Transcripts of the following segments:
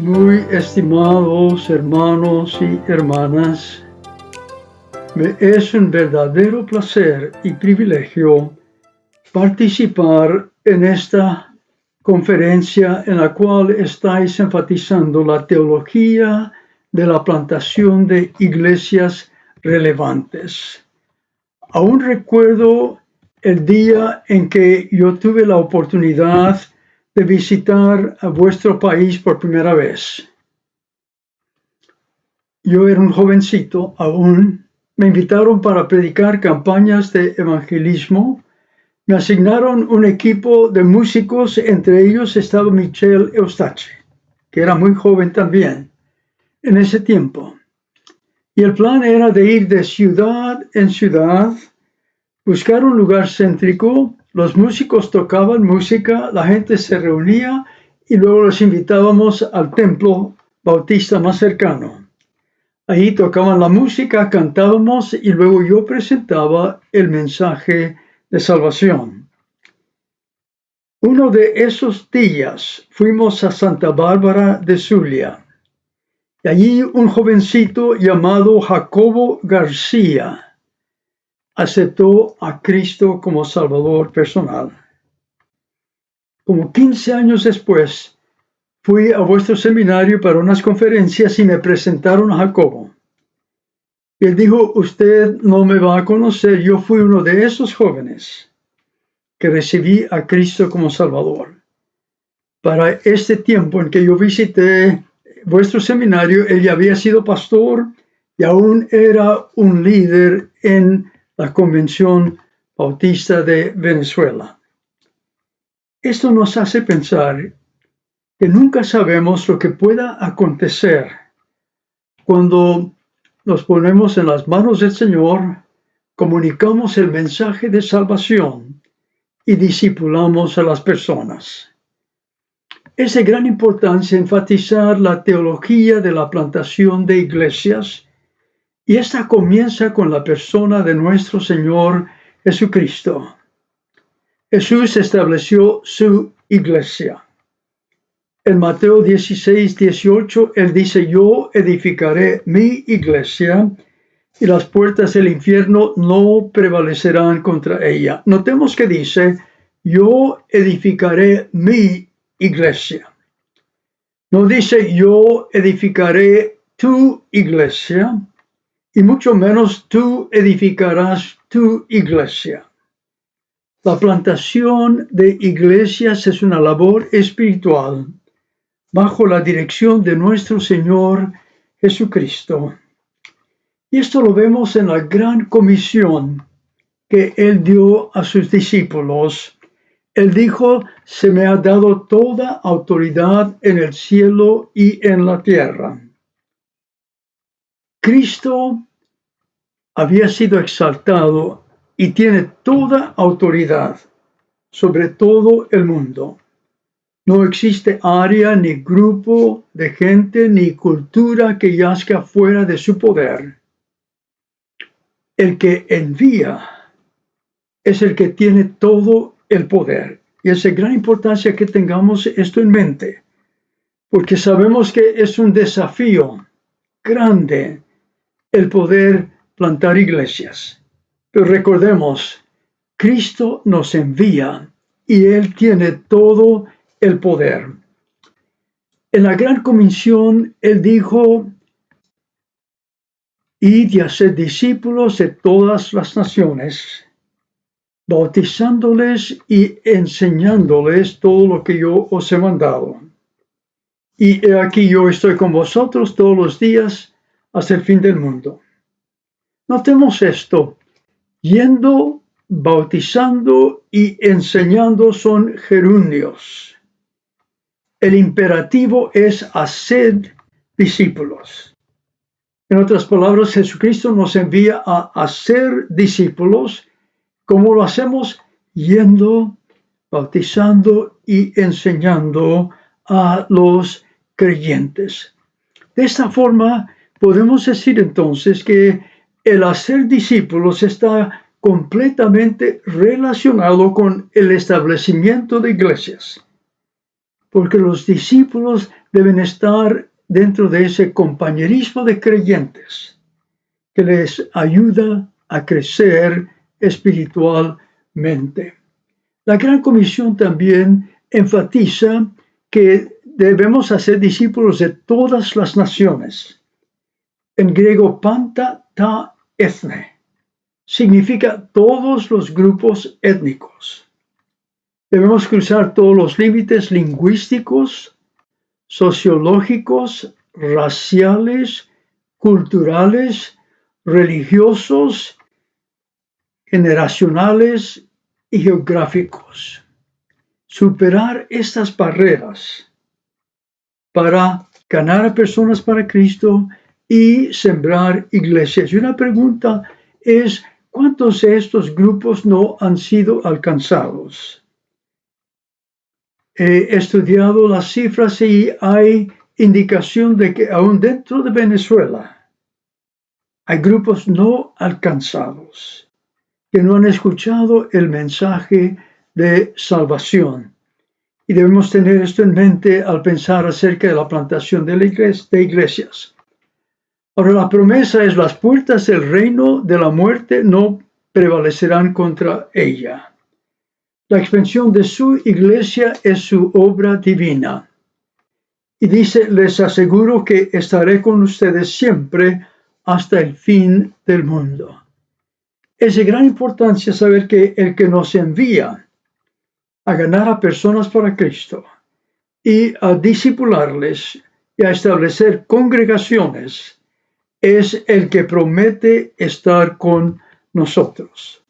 Muy estimados hermanos y hermanas, me es un verdadero placer y privilegio participar en esta conferencia en la cual estáis enfatizando la teología de la plantación de iglesias relevantes. Aún recuerdo el día en que yo tuve la oportunidad de visitar a vuestro país por primera vez. Yo era un jovencito aún. Me invitaron para predicar campañas de evangelismo. Me asignaron un equipo de músicos, entre ellos estaba Michel Eustache, que era muy joven también en ese tiempo. Y el plan era de ir de ciudad en ciudad, buscar un lugar céntrico. Los músicos tocaban música, la gente se reunía y luego los invitábamos al templo bautista más cercano. Ahí tocaban la música, cantábamos y luego yo presentaba el mensaje de salvación. Uno de esos días fuimos a Santa Bárbara de Zulia. Y allí un jovencito llamado Jacobo García aceptó a Cristo como Salvador personal. Como 15 años después, fui a vuestro seminario para unas conferencias y me presentaron a Jacobo. Y él dijo, usted no me va a conocer, yo fui uno de esos jóvenes que recibí a Cristo como Salvador. Para este tiempo en que yo visité vuestro seminario, él ya había sido pastor y aún era un líder en la Convención Bautista de Venezuela. Esto nos hace pensar que nunca sabemos lo que pueda acontecer cuando nos ponemos en las manos del Señor, comunicamos el mensaje de salvación y discipulamos a las personas. Es de gran importancia enfatizar la teología de la plantación de iglesias, y esta comienza con la persona de nuestro Señor Jesucristo. Jesús estableció su iglesia. En Mateo 16, 18, él dice, yo edificaré mi iglesia y las puertas del infierno no prevalecerán contra ella. Notemos que dice, yo edificaré mi iglesia. No dice, yo edificaré tu iglesia, y mucho menos tú edificarás tu iglesia. La plantación de iglesias es una labor espiritual bajo la dirección de nuestro Señor Jesucristo. Y esto lo vemos en la gran comisión que Él dio a sus discípulos. Él dijo, se me ha dado toda autoridad en el cielo y en la tierra. Cristo había sido exaltado y tiene toda autoridad sobre todo el mundo. No existe área ni grupo de gente ni cultura que yazca fuera de su poder. El que envía es el que tiene todo el poder. Y es de gran importancia que tengamos esto en mente, porque sabemos que es un desafío grande el poder plantar iglesias. Pero recordemos, Cristo nos envía y Él tiene todo el poder. En la gran comisión, Él dijo, id y haced discípulos de todas las naciones, bautizándoles y enseñándoles todo lo que yo os he mandado. Y he aquí yo estoy con vosotros todos los días hasta el fin del mundo. Notemos esto, yendo, bautizando y enseñando son gerundios. El imperativo es hacer discípulos. En otras palabras, Jesucristo nos envía a hacer discípulos. ¿Cómo lo hacemos? Yendo, bautizando y enseñando a los creyentes. De esta forma, podemos decir entonces que el hacer discípulos está completamente relacionado con el establecimiento de iglesias, porque los discípulos deben estar dentro de ese compañerismo de creyentes que les ayuda a crecer espiritualmente. La Gran Comisión también enfatiza que debemos hacer discípulos de todas las naciones. En griego, panta ta ethne, significa todos los grupos étnicos. Debemos cruzar todos los límites lingüísticos, sociológicos, raciales, culturales, religiosos, generacionales y geográficos. Superar estas barreras para ganar a personas para Cristo y sembrar iglesias. Y una pregunta es, ¿cuántos de estos grupos no han sido alcanzados? He estudiado las cifras y hay indicación de que aún dentro de Venezuela hay grupos no alcanzados que no han escuchado el mensaje de salvación. Y debemos tener esto en mente al pensar acerca de la plantación de iglesias. Ahora, la promesa es: las puertas del reino de la muerte no prevalecerán contra ella. La expansión de su iglesia es su obra divina. Y dice: les aseguro que estaré con ustedes siempre hasta el fin del mundo. Es de gran importancia saber que el que nos envía a ganar a personas para Cristo y a discipularles y a establecer congregaciones es el que promete estar con nosotros.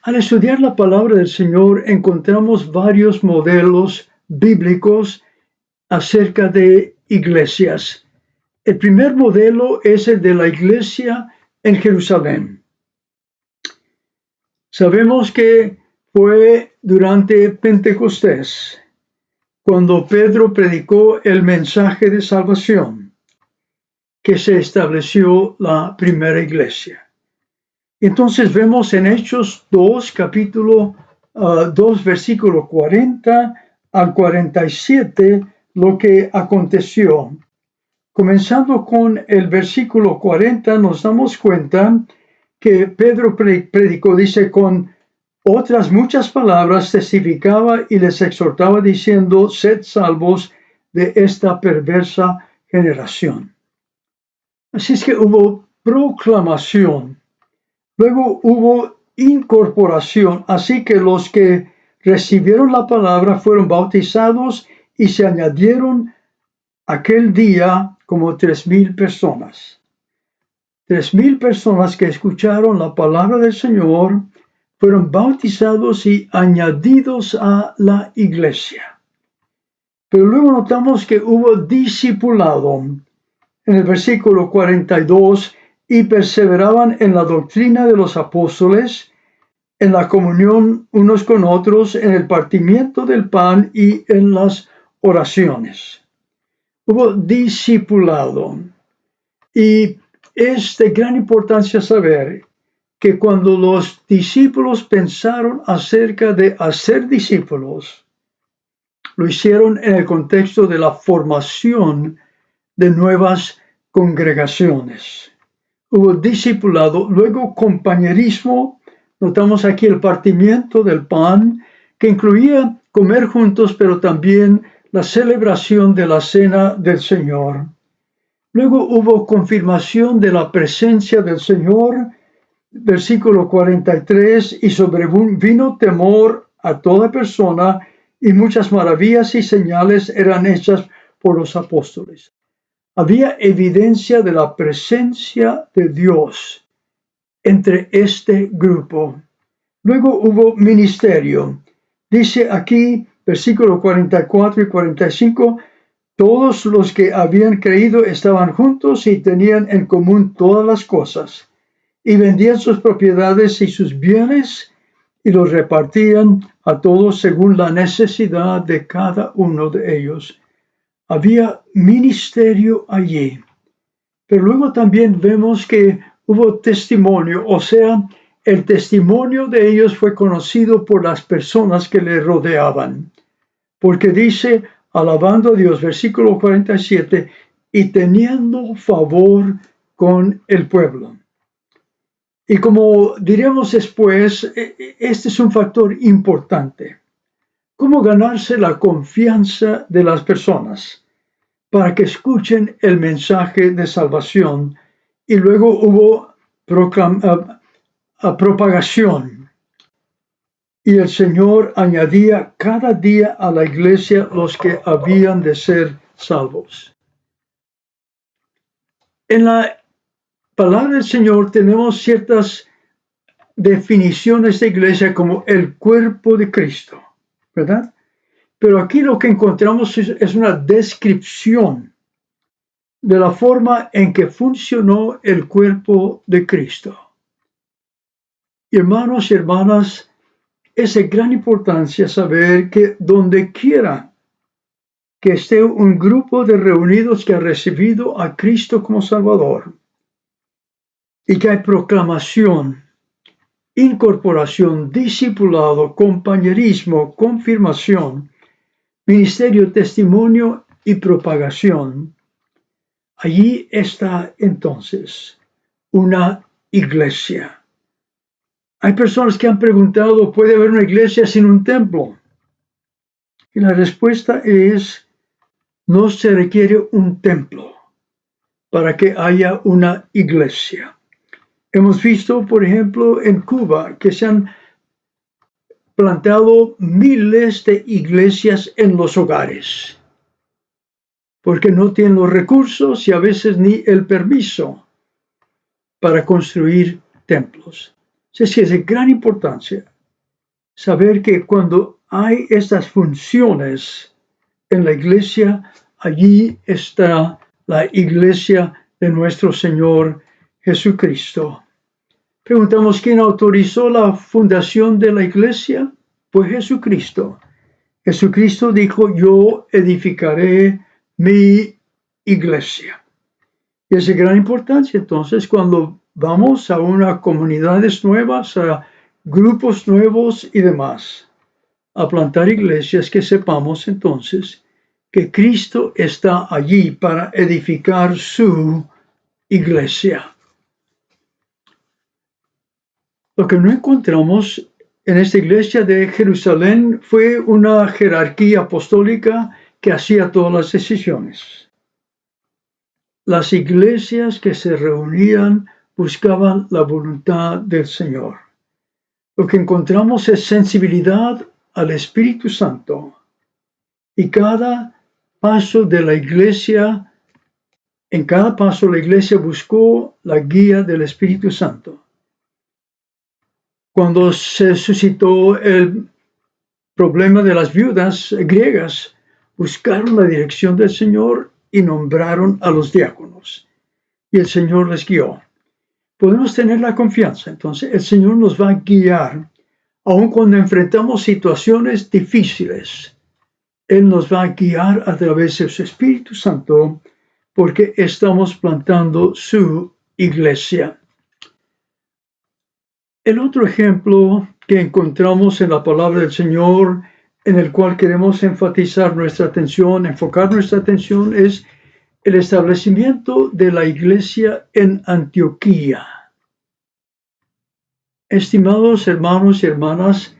Al estudiar la palabra del Señor encontramos varios modelos bíblicos acerca de iglesias. El primer modelo es el de la iglesia en Jerusalén. Sabemos que fue durante Pentecostés cuando Pedro predicó el mensaje de salvación que se estableció la primera iglesia. Entonces vemos en Hechos 2, capítulo 2, versículo 40 al 47, lo que aconteció. Comenzando con el versículo 40, nos damos cuenta que Pedro predicó, dice: con otras muchas palabras testificaba y les exhortaba diciendo: sed salvos de esta perversa generación. Así es que hubo proclamación, luego hubo incorporación, así que los que recibieron la palabra fueron bautizados y se añadieron aquel día como 3,000 personas. 3,000 personas que escucharon la palabra del Señor fueron bautizados y añadidos a la iglesia. Pero luego notamos que hubo discipulado. En el versículo 42, y perseveraban en la doctrina de los apóstoles, en la comunión unos con otros, en el partimiento del pan y en las oraciones. Hubo discipulado. Y es de gran importancia saber que cuando los discípulos pensaron acerca de hacer discípulos, lo hicieron en el contexto de la formación de nuevas congregaciones. Hubo discipulado, luego compañerismo. Notamos aquí el partimiento del pan, que incluía comer juntos, pero también la celebración de la cena del Señor. Luego hubo confirmación de la presencia del Señor, versículo 43, y sobrevino temor a toda persona, y muchas maravillas y señales eran hechas por los apóstoles. Había evidencia de la presencia de Dios entre este grupo. Luego hubo ministerio. Dice aquí, versículo 44 y 45, todos los que habían creído estaban juntos y tenían en común todas las cosas, y vendían sus propiedades y sus bienes y los repartían a todos según la necesidad de cada uno de ellos. Había ministerio allí. Pero luego también vemos que hubo testimonio, o sea, el testimonio de ellos fue conocido por las personas que le rodeaban. Porque dice, alabando a Dios, versículo 47, y teniendo favor con el pueblo. Y como diremos después, este es un factor importante. ¿Cómo ganarse la confianza de las personas para que escuchen el mensaje de salvación? Y luego hubo propagación. Y el Señor añadía cada día a la iglesia los que habían de ser salvos. En la palabra del Señor tenemos ciertas definiciones de iglesia como el cuerpo de Cristo, ¿verdad? Pero aquí lo que encontramos es una descripción de la forma en que funcionó el cuerpo de Cristo. Hermanos y hermanas, es de gran importancia saber que donde quiera que esté un grupo de reunidos que ha recibido a Cristo como Salvador y que hay proclamación, incorporación, discipulado, compañerismo, confirmación, ministerio, testimonio y propagación, allí está entonces una iglesia. Hay personas que han preguntado, ¿puede haber una iglesia sin un templo? Y la respuesta es, no se requiere un templo para que haya una iglesia. Hemos visto, por ejemplo, en Cuba, que se han plantado miles de iglesias en los hogares, porque no tienen los recursos y a veces ni el permiso para construir templos. Es que es de gran importancia saber que cuando hay estas funciones en la iglesia, allí está la iglesia de nuestro Señor Jesucristo. Preguntamos, ¿quién autorizó la fundación de la iglesia? Pues Jesucristo. Jesucristo dijo, yo edificaré mi iglesia. Y es de gran importancia entonces cuando vamos a unas comunidades nuevas, a grupos nuevos y demás, a plantar iglesias, que sepamos entonces que Cristo está allí para edificar su iglesia. Lo que no encontramos en esta iglesia de Jerusalén fue una jerarquía apostólica que hacía todas las decisiones. Las iglesias que se reunían buscaban la voluntad del Señor. Lo que encontramos es sensibilidad al Espíritu Santo. Y cada paso de la iglesia, en cada paso la iglesia buscó la guía del Espíritu Santo. Cuando se suscitó el problema de las viudas griegas, buscaron la dirección del Señor y nombraron a los diáconos. Y el Señor les guió. Podemos tener la confianza, entonces el Señor nos va a guiar, aun cuando enfrentamos situaciones difíciles. Él nos va a guiar a través de su Espíritu Santo, porque estamos plantando su iglesia. El otro ejemplo que encontramos en la palabra del Señor, en el cual queremos enfatizar nuestra atención, enfocar nuestra atención, es el establecimiento de la iglesia en Antioquía. Estimados hermanos y hermanas,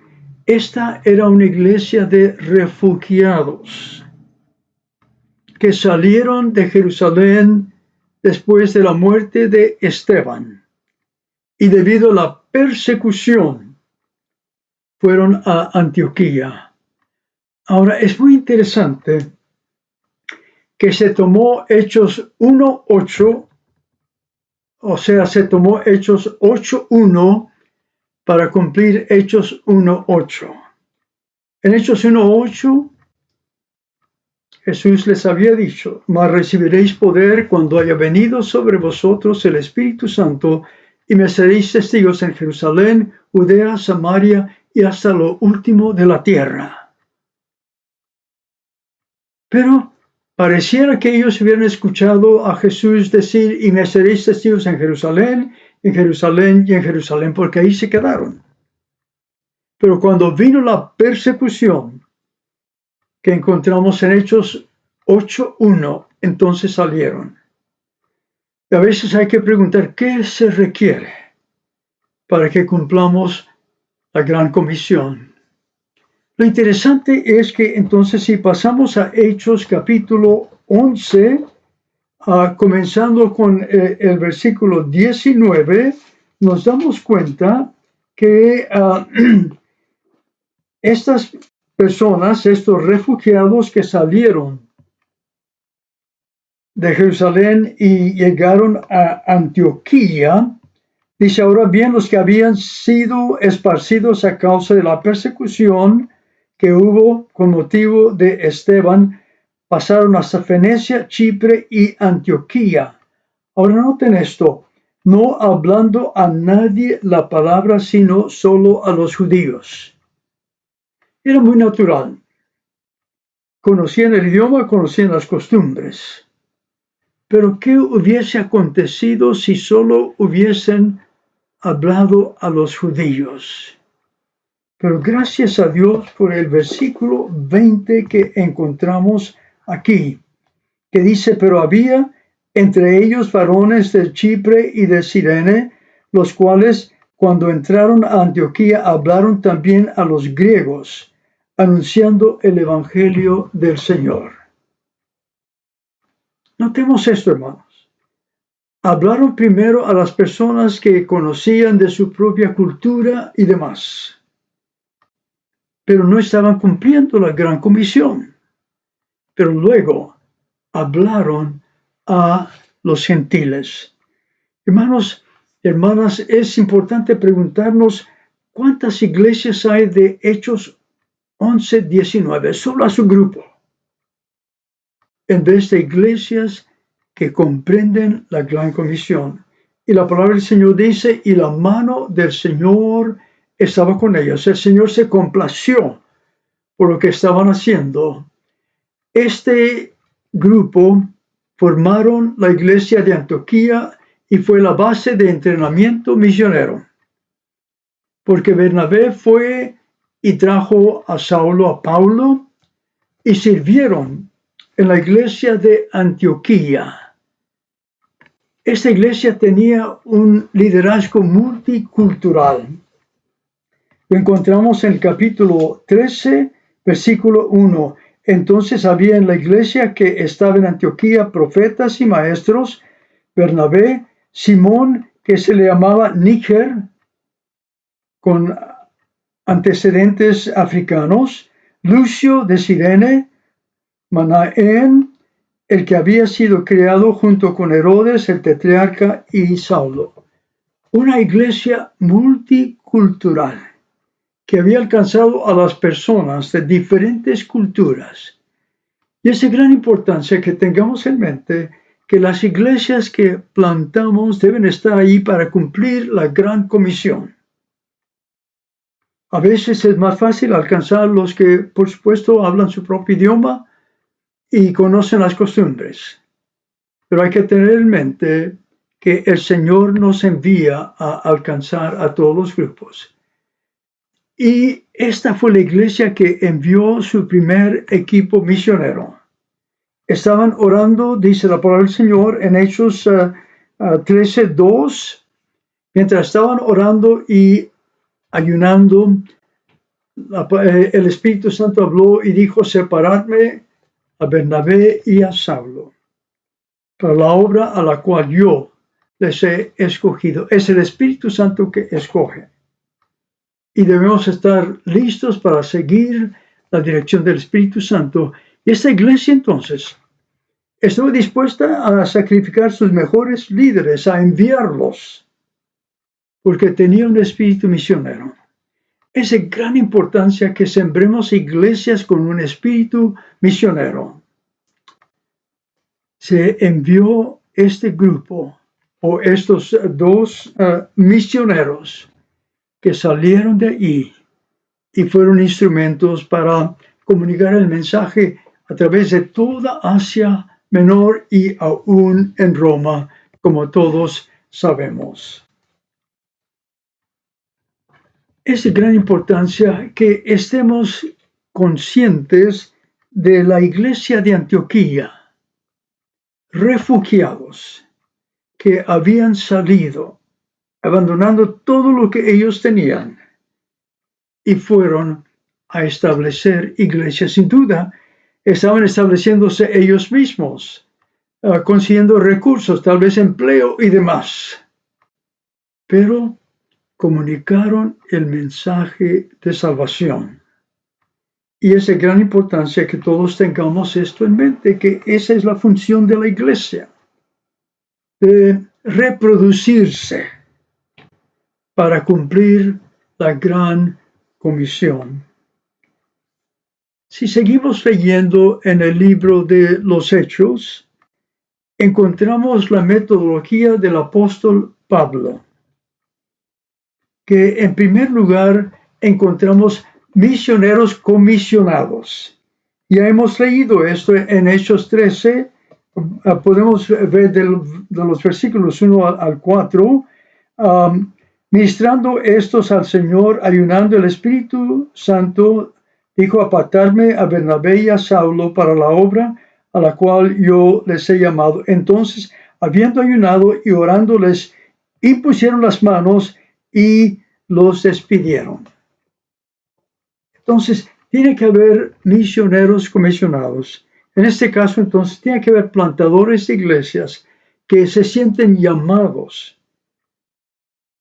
esta era una iglesia de refugiados que salieron de Jerusalén después de la muerte de Esteban y debido a la persecución fueron a Antioquía. Ahora es muy interesante que se tomó Hechos 1:8, o sea, se tomó Hechos 8:1 para cumplir Hechos 1:8. En Hechos 1:8, Jesús les había dicho, mas recibiréis poder cuando haya venido sobre vosotros el Espíritu Santo, y me seréis testigos en Jerusalén, Judea, Samaria y hasta lo último de la tierra. Pero pareciera que ellos hubieran escuchado a Jesús decir, y me seréis testigos en Jerusalén y en Jerusalén, porque ahí se quedaron. Pero cuando vino la persecución, que encontramos en Hechos 8:1. Entonces salieron. Y a veces hay que preguntar, ¿qué se requiere para que cumplamos la gran comisión? Lo interesante es que entonces si pasamos a Hechos capítulo 11, comenzando con el versículo 19, nos damos cuenta que estas personas, estos refugiados que salieron de Jerusalén y llegaron a Antioquía, dice: ahora bien, los que habían sido esparcidos a causa de la persecución que hubo con motivo de Esteban, pasaron hasta Fenicia, Chipre y Antioquía. Ahora noten esto, no hablando a nadie la palabra, sino solo a los judíos. Era muy natural. Conocían el idioma, conocían las costumbres. Pero ¿qué hubiese acontecido si solo hubiesen hablado a los judíos? Pero gracias a Dios por el versículo 20 que encontramos aquí, que dice: pero había entre ellos varones de Chipre y de Cirene, los cuales cuando entraron a Antioquía hablaron también a los griegos, anunciando el evangelio del Señor. Notemos esto, hermanos. Hablaron primero a las personas que conocían de su propia cultura y demás, pero no estaban cumpliendo la gran comisión. Pero luego hablaron a los gentiles. Hermanos, hermanas, es importante preguntarnos cuántas iglesias hay de Hechos 11:19, solo a su grupo, en vez de iglesias que comprenden la gran comisión. Y la palabra del Señor dice: y la mano del Señor estaba con ellos. El Señor se complació por lo que estaban haciendo. Este grupo formaron la iglesia de Antioquía y fue la base de entrenamiento misionero, porque Bernabé fue y trajo a Saulo, a Paulo, y sirvieron en la iglesia de Antioquía. Esta iglesia tenía un liderazgo multicultural. Lo encontramos en el capítulo 13, versículo 1. Entonces había en la iglesia que estaba en Antioquía profetas y maestros: Bernabé, Simón, que se le llamaba Níger, con antecedentes africanos; Lucio de Cirene; Manaén, el que había sido criado junto con Herodes el tetrarca; y Saulo. Una iglesia multicultural que había alcanzado a las personas de diferentes culturas. Y es de gran importancia que tengamos en mente que las iglesias que plantamos deben estar ahí para cumplir la gran comisión. A veces es más fácil alcanzar los que, por supuesto, hablan su propio idioma y conocen las costumbres. Pero hay que tener en mente que el Señor nos envía a alcanzar a todos los grupos. Y esta fue la iglesia que envió su primer equipo misionero. Estaban orando, dice la palabra del Señor en Hechos 13:2, mientras estaban orando y ayunando, el Espíritu Santo habló y dijo: separadme a Bernabé y a Saulo para la obra a la cual yo les he escogido. Es el Espíritu Santo que escoge. Y debemos estar listos para seguir la dirección del Espíritu Santo. Y esta iglesia entonces estuvo dispuesta a sacrificar sus mejores líderes, a enviarlos, porque tenía un espíritu misionero. Es de gran importancia que sembremos iglesias con un espíritu misionero. Se envió este grupo, o estos dos misioneros, que salieron de ahí y fueron instrumentos para comunicar el mensaje a través de toda Asia Menor y aún en Roma, como todos sabemos. Es de gran importancia que estemos conscientes de la iglesia de Antioquía, refugiados que habían salido, abandonando todo lo que ellos tenían, y fueron a establecer iglesias. Sin duda, estaban estableciéndose ellos mismos, consiguiendo recursos, tal vez empleo y demás. Pero comunicaron el mensaje de salvación. Y es de gran importancia que todos tengamos esto en mente, que esa es la función de la iglesia, de reproducirse para cumplir la gran comisión. Si seguimos leyendo en el libro de los Hechos, encontramos la metodología del apóstol Pablo, que en primer lugar encontramos misioneros comisionados. Ya hemos leído esto en Hechos 13, podemos ver de los versículos 1 al 4, ministrando estos al Señor, ayunando el Espíritu Santo, dijo: apartarme a Bernabé y a Saulo para la obra a la cual yo les he llamado. Entonces, habiendo ayunado y orando, les impusieron las manos y los despidieron. Entonces, tiene que haber misioneros comisionados. En este caso, entonces, tiene que haber plantadores de iglesias que se sienten llamados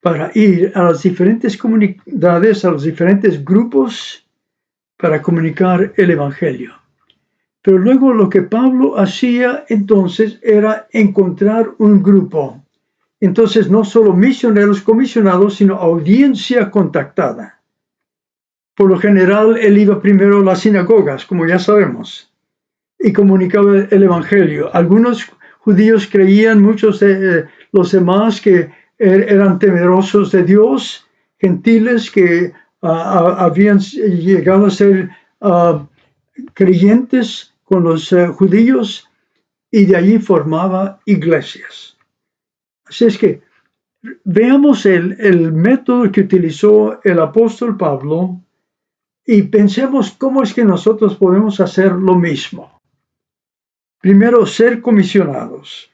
para ir a las diferentes comunidades, a los diferentes grupos, para comunicar el Evangelio. Pero luego lo que Pablo hacía entonces era encontrar un grupo. Entonces, no solo misioneros comisionados, sino audiencia contactada. Por lo general, él iba primero a las sinagogas, como ya sabemos, y comunicaba el Evangelio. Algunos judíos creían, muchos de los demás que eran temerosos de Dios, gentiles que habían llegado a ser creyentes con los judíos, y de allí formaba iglesias. Así es que veamos el método que utilizó el apóstol Pablo y pensemos cómo es que nosotros podemos hacer lo mismo. Primero, ser comisionados.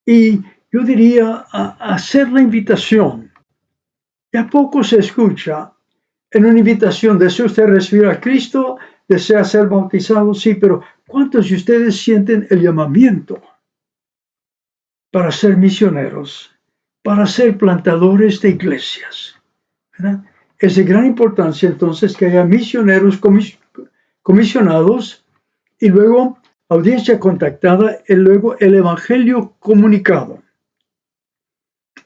Y yo diría hacer la invitación. Ya poco se escucha en una invitación: ¿desea usted recibir a Cristo? ¿Desea ser bautizado? Sí, pero ¿cuántos de ustedes sienten el llamamiento para ser misioneros, para ser plantadores de iglesias? ¿Verdad? Es de gran importancia entonces que haya misioneros comisionados, y luego audiencia contactada, y luego el Evangelio comunicado.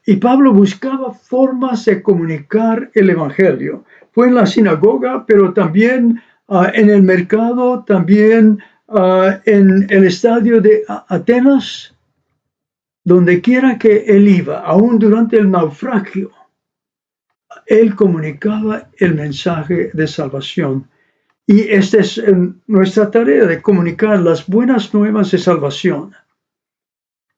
Y Pablo buscaba formas de comunicar el Evangelio. Fue en la sinagoga, pero también en el mercado, también en el estadio de Atenas, donde quiera que él iba, aún durante el naufragio, él comunicaba el mensaje de salvación. Y esta es nuestra tarea, de comunicar las buenas nuevas de salvación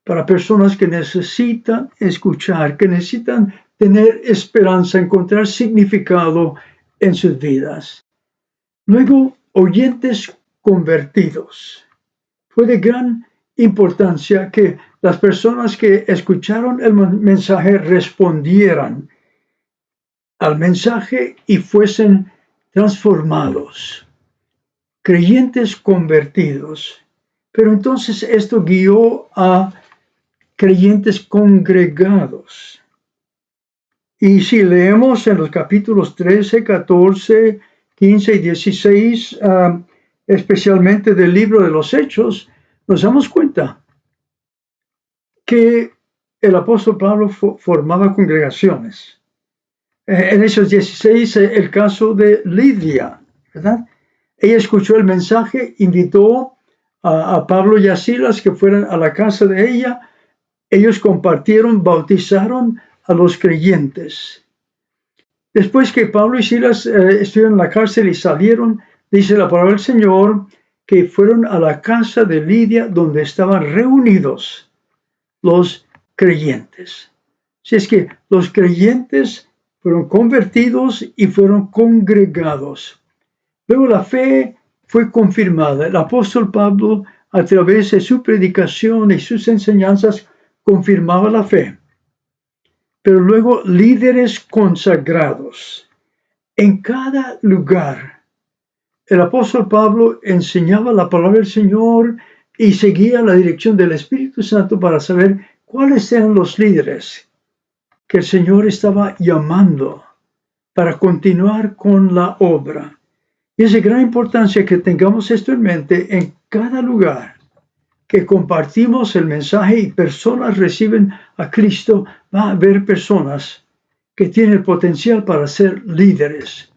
para personas que necesitan escuchar, que necesitan tener esperanza, encontrar significado en sus vidas. Luego, oyentes convertidos. Fue de gran importancia que las personas que escucharon el mensaje respondieran al mensaje y fuesen transformados, creyentes convertidos. Pero entonces esto guió a creyentes congregados. Y si leemos en los capítulos 13, 14, 15 y 16, especialmente del libro de los Hechos, nos damos cuenta que el apóstol Pablo formaba congregaciones. En Hechos 16, el caso de Lidia, ¿verdad? Ella escuchó el mensaje, invitó a Pablo y a Silas que fueran a la casa de ella. Ellos compartieron, bautizaron a los creyentes. Después que Pablo y Silas estuvieron en la cárcel y salieron, dice la palabra del Señor, que fueron a la casa de Lidia, donde estaban reunidos los creyentes. Así es que los creyentes fueron convertidos y fueron congregados. Luego la fe fue confirmada. El apóstol Pablo, a través de su predicación y sus enseñanzas, confirmaba la fe. Pero luego líderes consagrados en cada lugar. El apóstol Pablo enseñaba la palabra del Señor y seguía la dirección del Espíritu Santo para saber cuáles eran los líderes que el Señor estaba llamando para continuar con la obra. Y es de gran importancia que tengamos esto en mente en cada lugar que compartimos el mensaje y personas reciben a Cristo. Va a haber personas que tienen el potencial para ser líderes.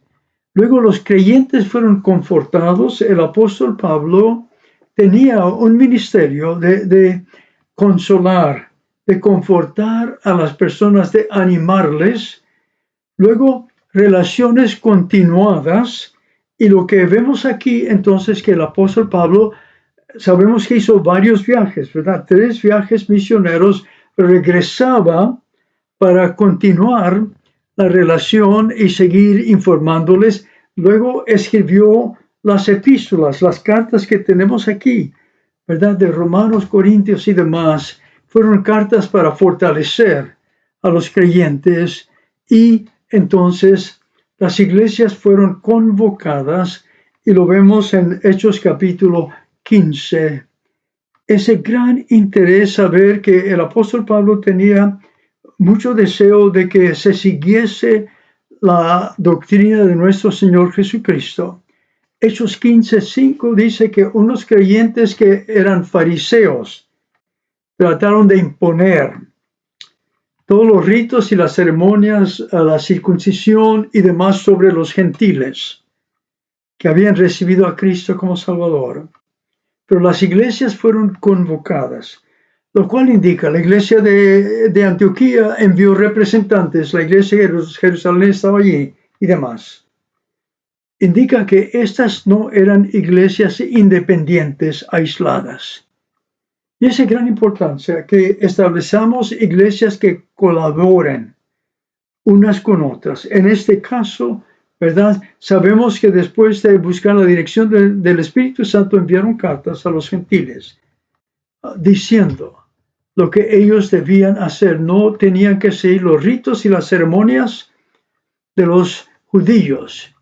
Luego los creyentes fueron confortados. El apóstol Pablo tenía un ministerio de consolar, de confortar a las personas, de animarles. Luego relaciones continuadas. Y lo que vemos aquí entonces que el apóstol Pablo, sabemos que hizo varios viajes, ¿verdad? 3 viajes misioneros, regresaba para continuar la relación y seguir informándoles. Luego escribió las epístolas, las cartas que tenemos aquí, ¿verdad? De Romanos, Corintios y demás. Fueron cartas para fortalecer a los creyentes y entonces las iglesias fueron convocadas y lo vemos en Hechos capítulo 15. Ese gran interés saber que el apóstol Pablo tenía mucho deseo de que se siguiese la doctrina de nuestro Señor Jesucristo. Hechos 15:5 dice que unos creyentes que eran fariseos trataron de imponer todos los ritos y las ceremonias, la circuncisión y demás sobre los gentiles que habían recibido a Cristo como Salvador. Pero las iglesias fueron convocadas, lo cual indica, la iglesia de Antioquía envió representantes, la iglesia de Jerusalén estaba allí y demás. Indica que estas no eran iglesias independientes, aisladas. Y es de gran importancia que establezcamos iglesias que colaboren unas con otras. En este caso, ¿verdad? Sabemos que después de buscar la dirección del Espíritu Santo enviaron cartas a los gentiles diciendo lo que ellos debían hacer. No tenían que seguir los ritos y las ceremonias de los judíos,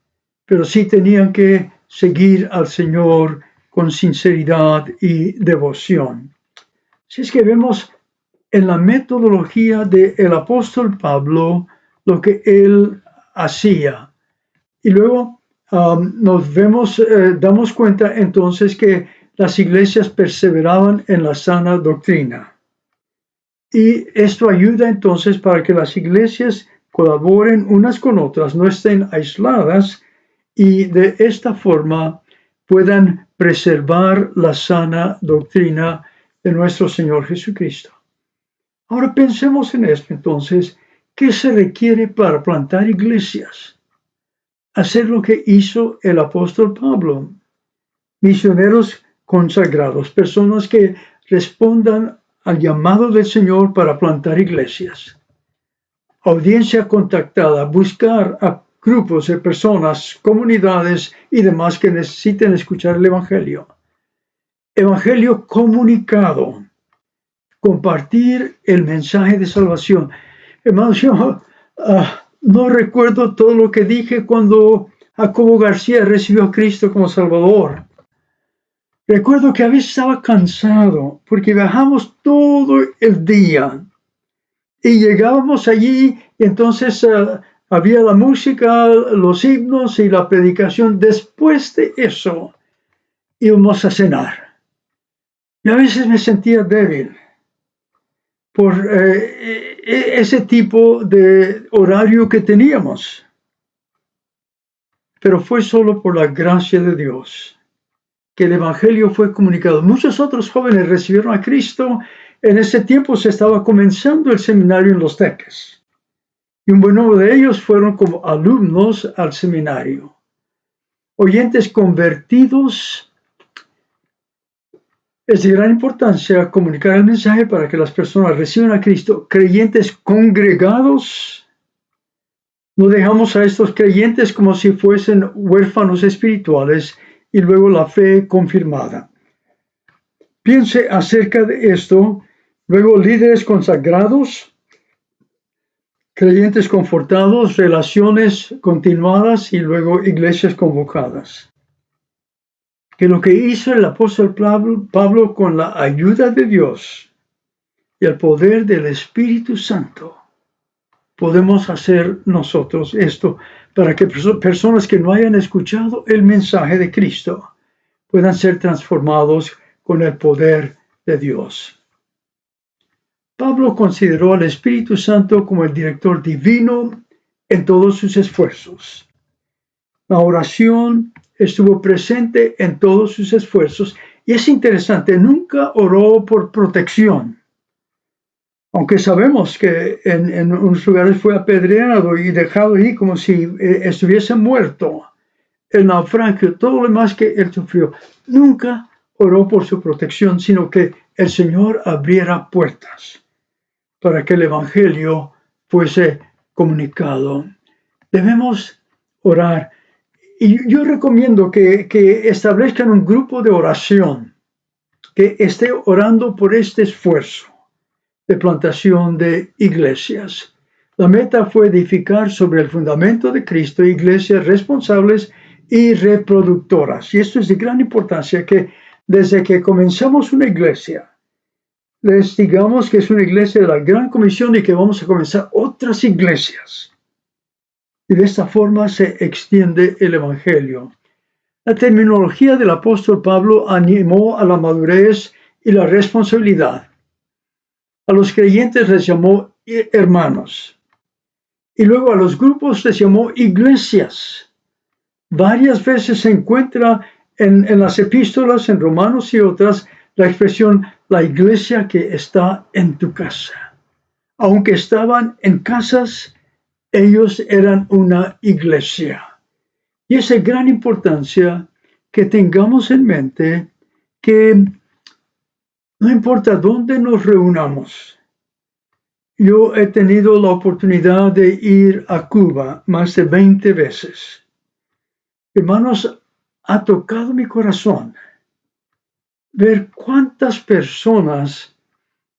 pero sí tenían que seguir al Señor con sinceridad y devoción. Si es que vemos en la metodología del apóstol Pablo lo que él hacía. Y luego damos cuenta entonces que las iglesias perseveraban en la sana doctrina. Y esto ayuda entonces para que las iglesias colaboren unas con otras, no estén aisladas y de esta forma puedan preservar la sana doctrina de nuestro Señor Jesucristo. Ahora pensemos en esto entonces. ¿Qué se requiere para plantar iglesias? Hacer lo que hizo el apóstol Pablo. Misioneros consagrados, personas que respondan al llamado del Señor para plantar iglesias. Audiencia contactada, buscar a grupos de personas, comunidades y demás que necesiten escuchar el Evangelio. Evangelio comunicado. Compartir el mensaje de salvación. Hermanos, yo no recuerdo todo lo que dije cuando Jacobo García recibió a Cristo como Salvador. Recuerdo que a veces estaba cansado porque viajamos todo el día y llegábamos allí y entonces había la música, los himnos y la predicación. Después de eso íbamos a cenar. Y a veces me sentía débil por ese tipo de horario que teníamos. Pero fue solo por la gracia de Dios que el Evangelio fue comunicado. Muchos otros jóvenes recibieron a Cristo. En ese tiempo se estaba comenzando el seminario en Los Teques. Y un buen número de ellos fueron como alumnos al seminario. Oyentes convertidos. Es de gran importancia comunicar el mensaje para que las personas reciban a Cristo. Creyentes congregados. No dejamos a estos creyentes como si fuesen huérfanos espirituales y luego la fe confirmada. Piense acerca de esto, luego líderes consagrados, creyentes confortados, relaciones continuadas y luego iglesias convocadas. Que lo que hizo el apóstol Pablo con la ayuda de Dios y el poder del Espíritu Santo, podemos hacer nosotros esto para que personas que no hayan escuchado el mensaje de Cristo puedan ser transformados con el poder de Dios. Pablo consideró al Espíritu Santo como el director divino en todos sus esfuerzos. La oración estuvo presente en todos sus esfuerzos y es interesante, nunca oró por protección. Aunque sabemos que en unos lugares fue apedreado y dejado ahí como si estuviese muerto, el naufragio, todo lo demás que él sufrió, nunca oró por su protección, sino que el Señor abriera puertas para que el Evangelio fuese comunicado. Debemos orar. Y yo recomiendo que establezcan un grupo de oración que esté orando por este esfuerzo de plantación de iglesias. La meta fue edificar sobre el fundamento de Cristo iglesias responsables y reproductoras. Y esto es de gran importancia, que desde que comenzamos una iglesia, les digamos que es una iglesia de la Gran Comisión y que vamos a comenzar otras iglesias. Y de esta forma se extiende el Evangelio. La terminología del apóstol Pablo animó a la madurez y la responsabilidad. A los creyentes les llamó hermanos. Y luego a los grupos les llamó iglesias. Varias veces se encuentra en las epístolas, en Romanos y otras, la expresión la iglesia que está en tu casa. Aunque estaban en casas, ellos eran una iglesia. Y es de gran importancia que tengamos en mente que no importa dónde nos reunamos. Yo he tenido la oportunidad de ir a Cuba más de 20 veces. Hermanos, ha tocado mi corazón ver cuántas personas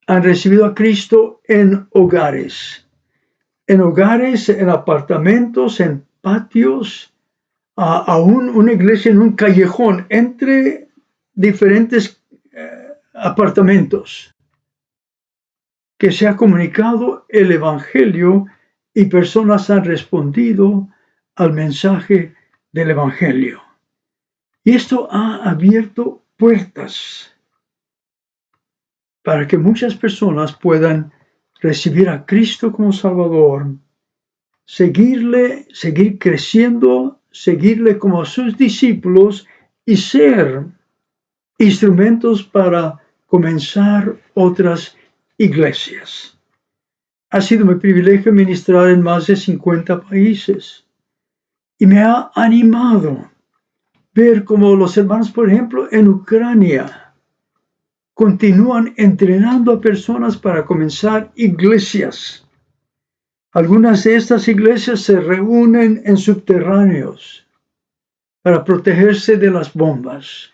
han recibido a Cristo en hogares, en apartamentos, en patios, aún una iglesia en un callejón, entre diferentes apartamentos, que se ha comunicado el Evangelio y personas han respondido al mensaje del Evangelio. Y esto ha abierto puertas para que muchas personas puedan recibir a Cristo como Salvador, seguirle, seguir creciendo, seguirle como sus discípulos y ser instrumentos para comenzar otras iglesias. Ha sido mi privilegio ministrar en más de 50 países y me ha animado ver cómo los hermanos, por ejemplo, en Ucrania, continúan entrenando a personas para comenzar iglesias. Algunas de estas iglesias se reúnen en subterráneos para protegerse de las bombas.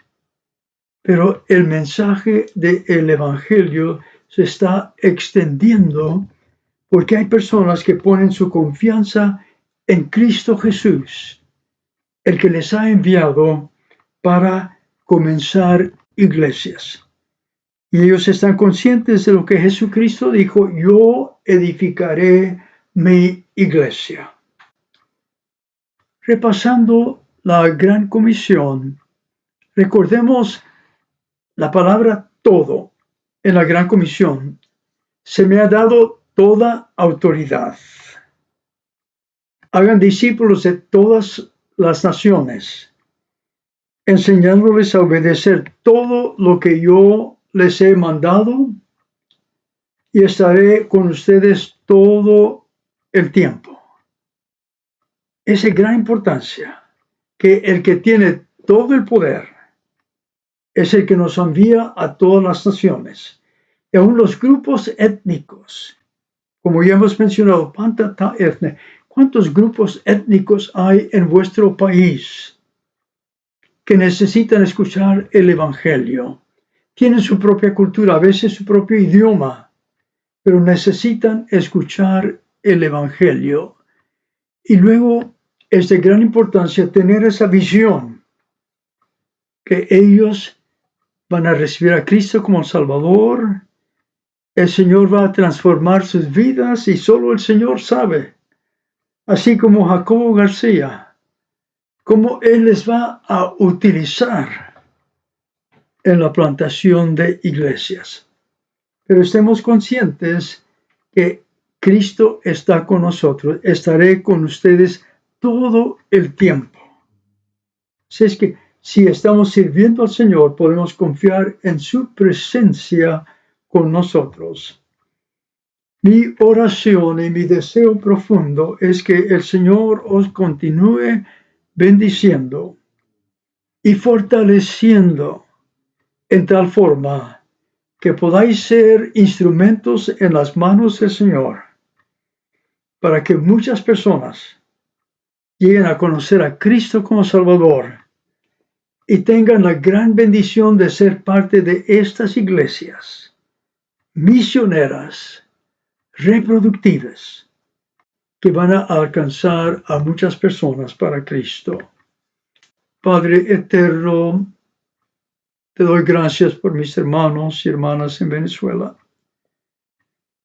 Pero el mensaje del Evangelio se está extendiendo porque hay personas que ponen su confianza en Cristo Jesús, el que les ha enviado para comenzar iglesias. Y ellos están conscientes de lo que Jesucristo dijo: yo edificaré mi iglesia. Repasando la Gran Comisión, recordemos la palabra todo en la Gran Comisión. Se me ha dado toda autoridad. Hagan discípulos de todas las naciones, enseñándoles a obedecer todo lo que yo les he mandado, y estaré con ustedes todo el tiempo. Es de gran importancia que el que tiene todo el poder es el que nos envía a todas las naciones, y aún los grupos étnicos, como ya hemos mencionado, ¿cuántos grupos étnicos hay en vuestro país? que necesitan escuchar el Evangelio. Tienen su propia cultura, a veces su propio idioma, pero necesitan escuchar el Evangelio. Y luego es de gran importancia tener esa visión, que ellos van a recibir a Cristo como Salvador. El Señor va a transformar sus vidas y solo el Señor sabe, así como Jacobo García, cómo Él les va a utilizar en la plantación de iglesias. Pero estemos conscientes que Cristo está con nosotros. Estaré con ustedes todo el tiempo. Así es que si estamos sirviendo al Señor, podemos confiar en su presencia con nosotros. Mi oración y mi deseo profundo es que el Señor os continúe bendiciendo y fortaleciendo en tal forma que podáis ser instrumentos en las manos del Señor para que muchas personas lleguen a conocer a Cristo como Salvador y tengan la gran bendición de ser parte de estas iglesias misioneras, reproductivas, que van a alcanzar a muchas personas para Cristo. Padre eterno, te doy gracias por mis hermanos y hermanas en Venezuela.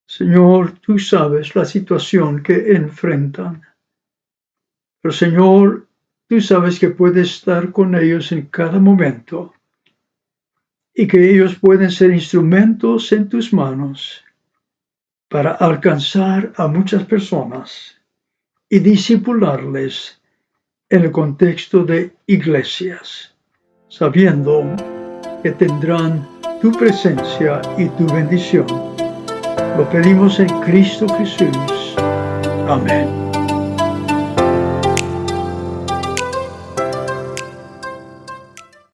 Señor, tú sabes la situación que enfrentan. Pero Señor, tú sabes que puedes estar con ellos en cada momento y que ellos pueden ser instrumentos en tus manos para alcanzar a muchas personas y discipularles en el contexto de iglesias, sabiendo que tendrán tu presencia y tu bendición. Lo pedimos en Cristo Jesús. Amén.